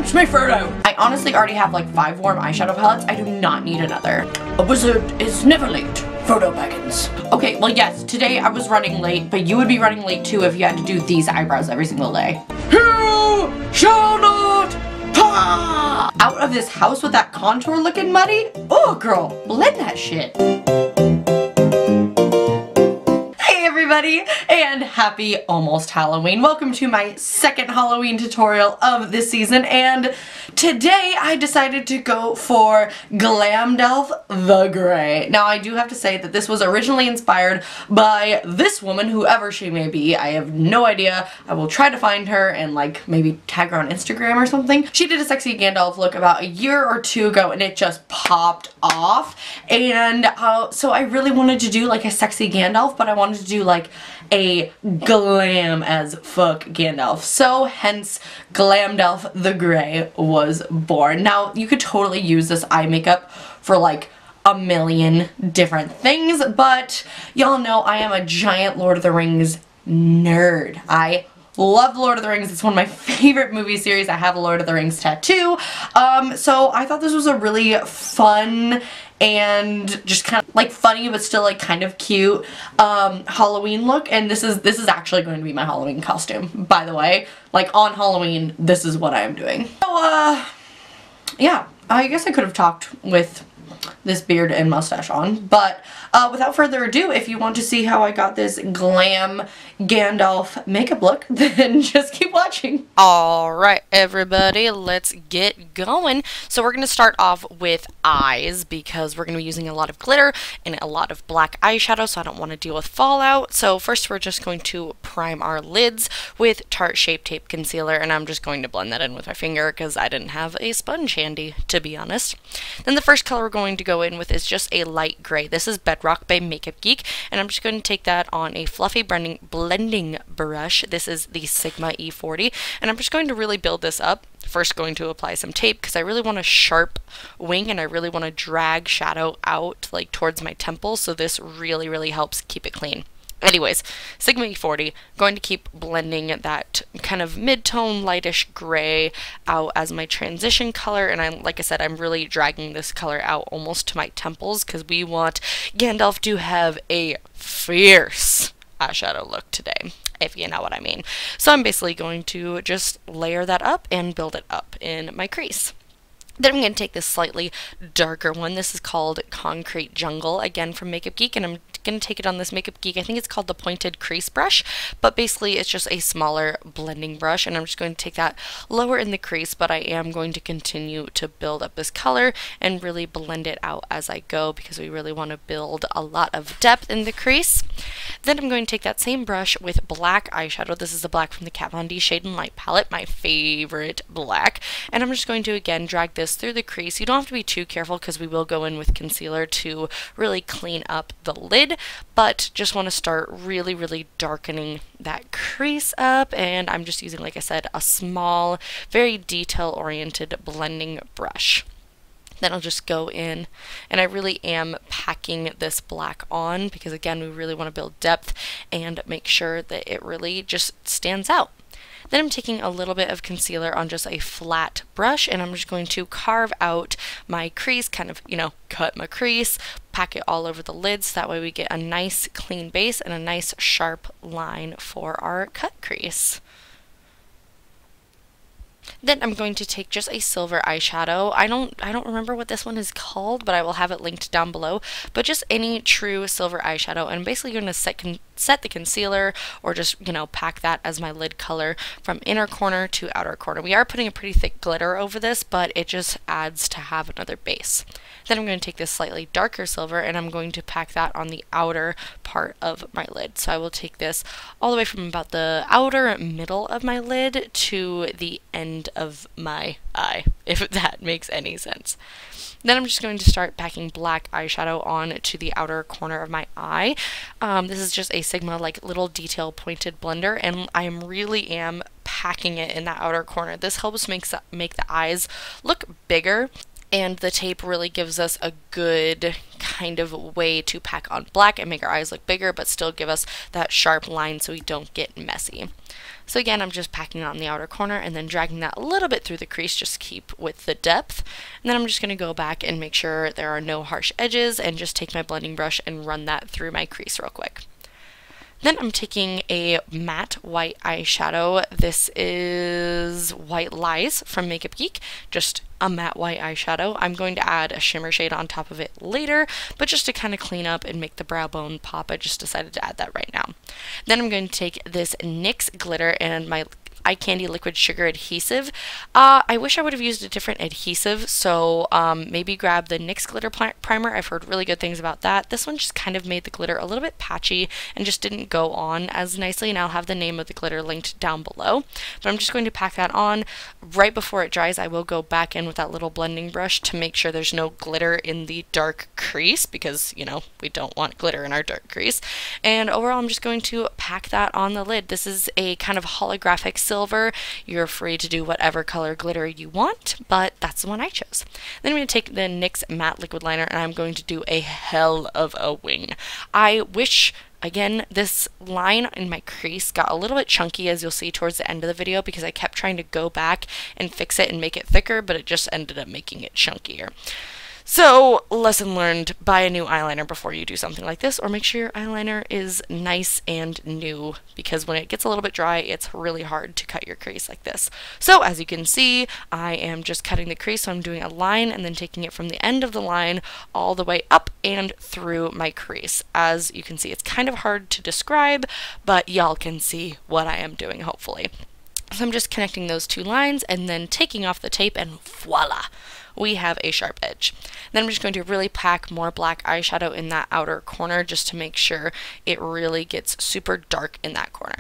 Helps me Frodo. I honestly already have like 5 warm eyeshadow palettes. I do not need another. A wizard is never late. Frodo Baggins. Okay, well yes, today I was running late, but you would be running late too if you had to do these eyebrows every single day. Who shall not pass out of this house with that contour looking muddy? Oh girl, blend that shit. Everybody, and happy almost Halloween. Welcome to my second Halloween tutorial of this season, and today I decided to go for GLAMDALF the Gray. Now I do have to say that this was originally inspired by this woman, whoever she may be. I have no idea. I will try to find her and like maybe tag her on Instagram or something. She did a sexy Gandalf look about a year or 2 ago and it just popped off, and so I really wanted to do like a sexy Gandalf, but I wanted to do like a glam as fuck Gandalf. So hence GLAMDALF the Gray was born. Now you could totally use this eye makeup for like a million different things, but y'all know I am a giant Lord of the Rings nerd. I love Lord of the Rings. It's one of my favorite movie series. I have a Lord of the Rings tattoo. So I thought this was a really fun and just kind of like funny but still like kind of cute Halloween look, and this is actually going to be my Halloween costume, by the way. Like on Halloween, this is what I am doing. So yeah, I guess I could have talked with this beard and mustache on, but without further ado, if you want to see how I got this glam Gandalf makeup look, then just keep watching. Alright everybody, let's get going. So we're going to start off with eyes because we're going to be using a lot of glitter and a lot of black eyeshadow, so I don't want to deal with fallout. So first we're just going to prime our lids with Tarte Shape Tape Concealer, and I'm just going to blend that in with my finger because I didn't have a sponge handy, to be honest. Then the first color we're going to go in with is just a light gray. This is Bedrock by Makeup Geek, and I'm just going to take that on a fluffy blending brush. This is the Sigma E40, and I'm just going to really build this up. First going to apply some tape because I really want a sharp wing and I really want to drag shadow out like towards my temples, so this really helps keep it clean. Anyways, Sigma E40, going to keep blending that kind of mid-tone lightish gray out as my transition color, and like I said, I'm really dragging this color out almost to my temples because we want Gandalf to have a fierce eyeshadow look today, if you know what I mean. So I'm basically going to just layer that up and build it up in my crease. Then I'm going to take this slightly darker one. This is called Concrete Jungle, again from Makeup Geek, and I'm going to take it on this Makeup Geek, I think it's called the Pointed Crease Brush, but basically it's just a smaller blending brush, and I'm just going to take that lower in the crease, but I am going to continue to build up this color and really blend it out as I go because we really want to build a lot of depth in the crease. Then I'm going to take that same brush with black eyeshadow. This is the black from the Kat Von D Shade and Light palette, my favorite black, and I'm just going to again drag this through the crease. You don't have to be too careful because we will go in with concealer to really clean up the lid, but just want to start really darkening that crease up, and I'm just using, like I said, a small, very detail-oriented blending brush. Then I'll just go in, and I really am packing this black on because again we really want to build depth and make sure that it really just stands out. Then I'm taking a little bit of concealer on just a flat brush, and I'm just going to carve out my crease, kind of, you know, cut my crease, pack it all over the lid so that way we get a nice clean base and a nice sharp line for our cut crease. Then I'm going to take just a silver eyeshadow. I don't remember what this one is called, but I will have it linked down below. But just any true silver eyeshadow, and I'm basically going to set the concealer or just, you know, pack that as my lid color from inner corner to outer corner. We are putting a pretty thick glitter over this, but it just adds to have another base. Then I'm going to take this slightly darker silver and I'm going to pack that on the outer part of my lid. So I will take this all the way from about the outer middle of my lid to the end of my eye, if that makes any sense. Then I'm just going to start packing black eyeshadow on to the outer corner of my eye. This is just a Sigma like little detail pointed blender, and I really am packing it in that outer corner. This helps make the eyes look bigger, and the tape really gives us a good kind of way to pack on black and make our eyes look bigger, but still give us that sharp line so we don't get messy. So again, I'm just packing on the outer corner and then dragging that a little bit through the crease, just to keep with the depth. And then I'm just going to go back and make sure there are no harsh edges and just take my blending brush and run that through my crease real quick. Then I'm taking a matte white eyeshadow. This is White Lies from Makeup Geek, just a matte white eyeshadow. I'm going to add a shimmer shade on top of it later, but just to kind of clean up and make the brow bone pop, I just decided to add that right now. Then I'm going to take this NYX glitter and my Eye Candy Liquid Sugar Adhesive. I wish I would have used a different adhesive, so maybe grab the NYX Glitter Primer. I've heard really good things about that. This one just kind of made the glitter a little bit patchy and just didn't go on as nicely, and I'll have the name of the glitter linked down below. But I'm just going to pack that on. Right before it dries, I will go back in with that little blending brush to make sure there's no glitter in the dark crease, because, you know, we don't want glitter in our dark crease. And overall, I'm just going to pack that on the lid. This is a kind of holographic silver. You're free to do whatever color glitter you want, but that's the one I chose. Then I'm going to take the NYX Matte Liquid Liner and I'm going to do a hell of a wing. I wish, again, this line in my crease got a little bit chunky, as you'll see towards the end of the video, because I kept trying to go back and fix it and make it thicker, but it just ended up making it chunkier. So, lesson learned, buy a new eyeliner before you do something like this, or make sure your eyeliner is nice and new, because when it gets a little bit dry, it's really hard to cut your crease like this. So, as you can see, I am just cutting the crease, so I'm doing a line and then taking it from the end of the line all the way up and through my crease. As you can see, it's kind of hard to describe, but y'all can see what I am doing, hopefully. So I'm just connecting those two lines and then taking off the tape, and voila! We have a sharp edge. Then I'm just going to really pack more black eyeshadow in that outer corner just to make sure it really gets super dark in that corner.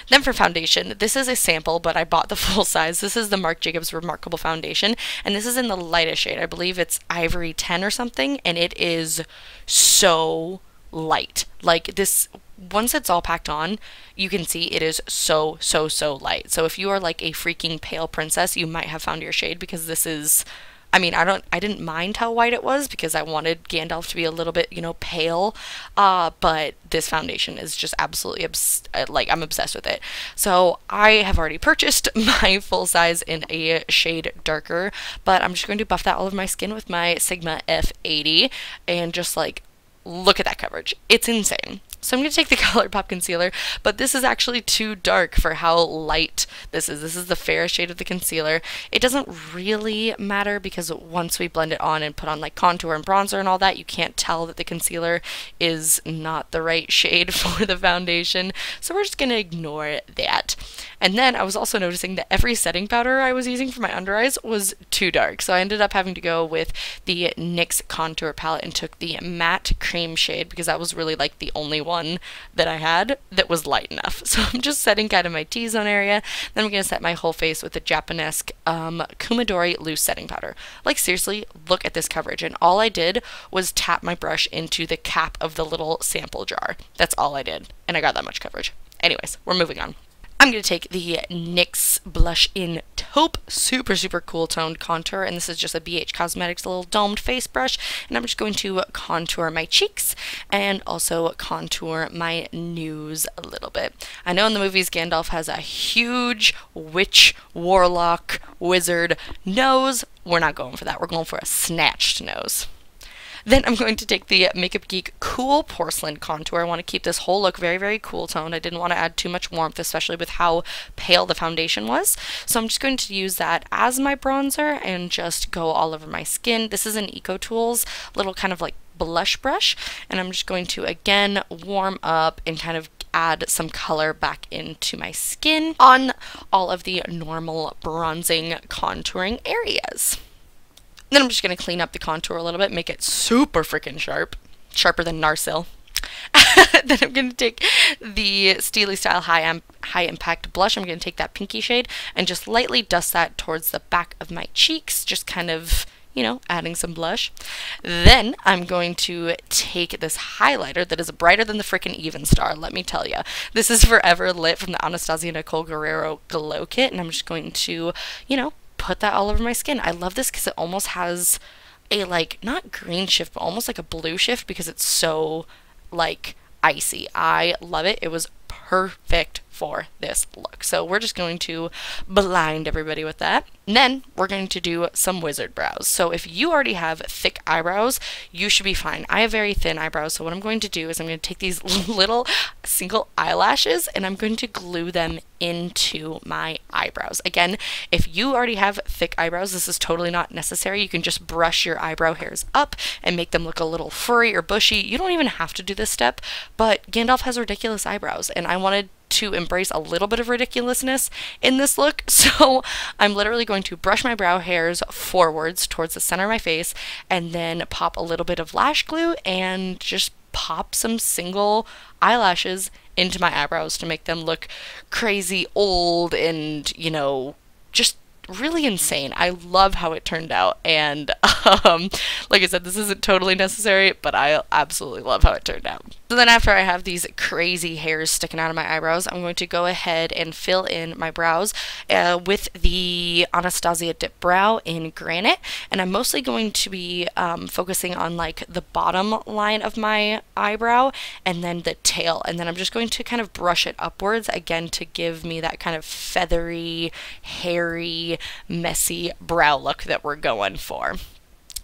Then for foundation, this is a sample, but I bought the full size. This is the Marc Jacobs Remarkable Foundation, and this is in the lightest shade. I believe it's Ivory 10 or something, and it is so light. Like this, once it's all packed on, you can see it is so light. So if you are like a freaking pale princess, you might have found your shade, because this is, I mean, I didn't mind how white it was because I wanted Gandalf to be a little bit, you know, pale, but this foundation is just absolutely, I'm obsessed with it. So I have already purchased my full size in a shade darker, but I'm just going to buff that all over my skin with my Sigma F80 and just like, look at that coverage. It's insane. So I'm going to take the Colourpop concealer, but this is actually too dark for how light this is. This is the fairest shade of the concealer. It doesn't really matter because once we blend it on and put on like contour and bronzer and all that, you can't tell that the concealer is not the right shade for the foundation. So we're just going to ignore that. And then I was also noticing that every setting powder I was using for my under eyes was too dark. So I ended up having to go with the NYX contour palette and took the matte cream shade because that was really like the only one that I had that was light enough. So I'm just setting kind of my T-zone area. Then I'm going to set my whole face with the Japonesque Kumadori loose setting powder. Like seriously, look at this coverage. And all I did was tap my brush into the cap of the little sample jar. That's all I did. And I got that much coverage. Anyways, we're moving on. I'm going to take the NYX Blush in Taupe, super cool toned contour, and this is just a BH Cosmetics little domed face brush, and I'm just going to contour my cheeks and also contour my nose a little bit. I know in the movies Gandalf has a huge witch, warlock, wizard nose. We're not going for that. We're going for a snatched nose. Then I'm going to take the Makeup Geek Cool Porcelain Contour. I want to keep this whole look very cool toned. I didn't want to add too much warmth, especially with how pale the foundation was. So I'm just going to use that as my bronzer and just go all over my skin. This is an EcoTools little kind of like blush brush. And I'm just going to, again, warm up and kind of add some color back into my skin on all of the normal bronzing contouring areas. Then I'm just going to clean up the contour a little bit, make it super freaking sharp, sharper than Narsil. Then I'm going to take the Styli Style High Impact Blush. I'm going to take that pinky shade and just lightly dust that towards the back of my cheeks, just kind of, you know, adding some blush. Then I'm going to take this highlighter that is brighter than the freaking Even Star, let me tell you. This is Forever Lit from the Anastasia Nicole Gurierro Glow Kit, and I'm just going to, you know, put that all over my skin. I love this because it almost has a like, not green shift, but almost like a blue shift because it's so like icy. I love it. It was perfect for this look. So we're just going to blind everybody with that. And then we're going to do some wizard brows. So if you already have thick eyebrows, you should be fine. I have very thin eyebrows, so what I'm going to do is I'm going to take these little single eyelashes and I'm going to glue them into my eyebrows. Again, if you already have thick eyebrows, this is totally not necessary. You can just brush your eyebrow hairs up and make them look a little furry or bushy. You don't even have to do this step, but Gandalf has ridiculous eyebrows, and I wanted to embrace a little bit of ridiculousness in this look, so I'm literally going to brush my brow hairs forwards towards the center of my face and then pop a little bit of lash glue and just pop some single eyelashes into my eyebrows to make them look crazy old and, you know, just really insane. I love how it turned out, and like I said, this isn't totally necessary, but I absolutely love how it turned out. So then after I have these crazy hairs sticking out of my eyebrows, I'm going to go ahead and fill in my brows with the Anastasia Dip Brow in Granite, and I'm mostly going to be focusing on like the bottom line of my eyebrow and then the tail, and then I'm just going to kind of brush it upwards again to give me that kind of feathery, hairy, messy brow look that we're going for.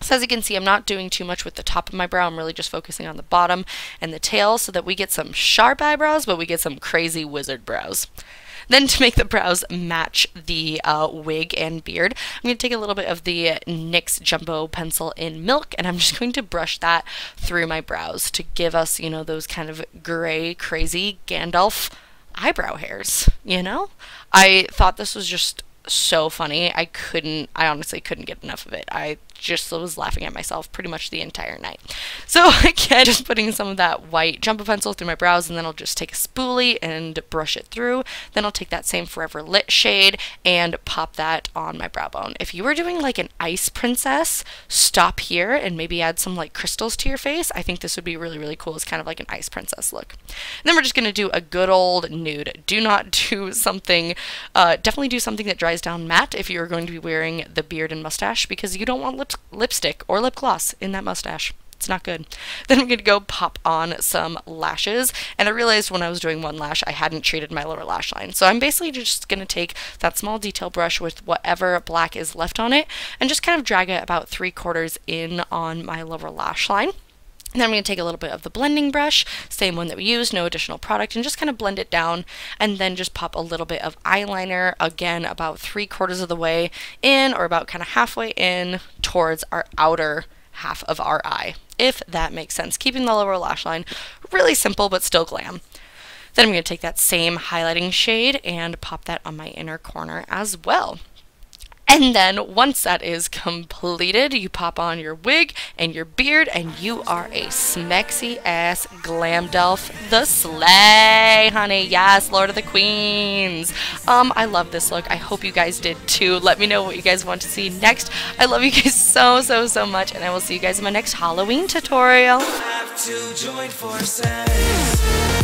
So as you can see, I'm not doing too much with the top of my brow. I'm really just focusing on the bottom and the tail so that we get some sharp eyebrows, but we get some crazy wizard brows. Then to make the brows match the wig and beard, I'm going to take a little bit of the NYX Jumbo Pencil in Milk, and I'm just going to brush that through my brows to give us, you know, those kind of gray, crazy Gandalf eyebrow hairs, you know? I thought this was just so funny. I honestly couldn't get enough of it. I just was laughing at myself pretty much the entire night. So again, just putting some of that white Jumbo Pencil through my brows, and then I'll just take a spoolie and brush it through. Then I'll take that same Forever Lit shade and pop that on my brow bone. If you were doing like an ice princess, stop here and maybe add some like crystals to your face. I think this would be really, really cool. It's kind of like an ice princess look. And then we're just going to do a good old nude. Do not do something, definitely do something that dries down matte if you're going to be wearing the beard and mustache, because you don't want lipstick or lip gloss in that mustache. It's not good. Then I'm going to go pop on some lashes, and I realized when I was doing one lash I hadn't treated my lower lash line. So I'm basically just going to take that small detail brush with whatever black is left on it and just kind of drag it about 3/4 in on my lower lash line. And then I'm going to take a little bit of the blending brush, same one that we used, no additional product, and just kind of blend it down, and then just pop a little bit of eyeliner, again about 3/4 of the way in, or about kind of halfway in towards our outer half of our eye, if that makes sense. Keeping the lower lash line really simple, but still glam. Then I'm going to take that same highlighting shade and pop that on my inner corner as well. And then once that is completed, you pop on your wig and your beard, and you are a smexy ass GLAMDALF the SLAAAY, honey. Yes, Lord of the Queens. I love this look. I hope you guys did too. Let me know what you guys want to see next. I love you guys so, so, so much, and I will see you guys in my next Halloween tutorial. Have to join forces.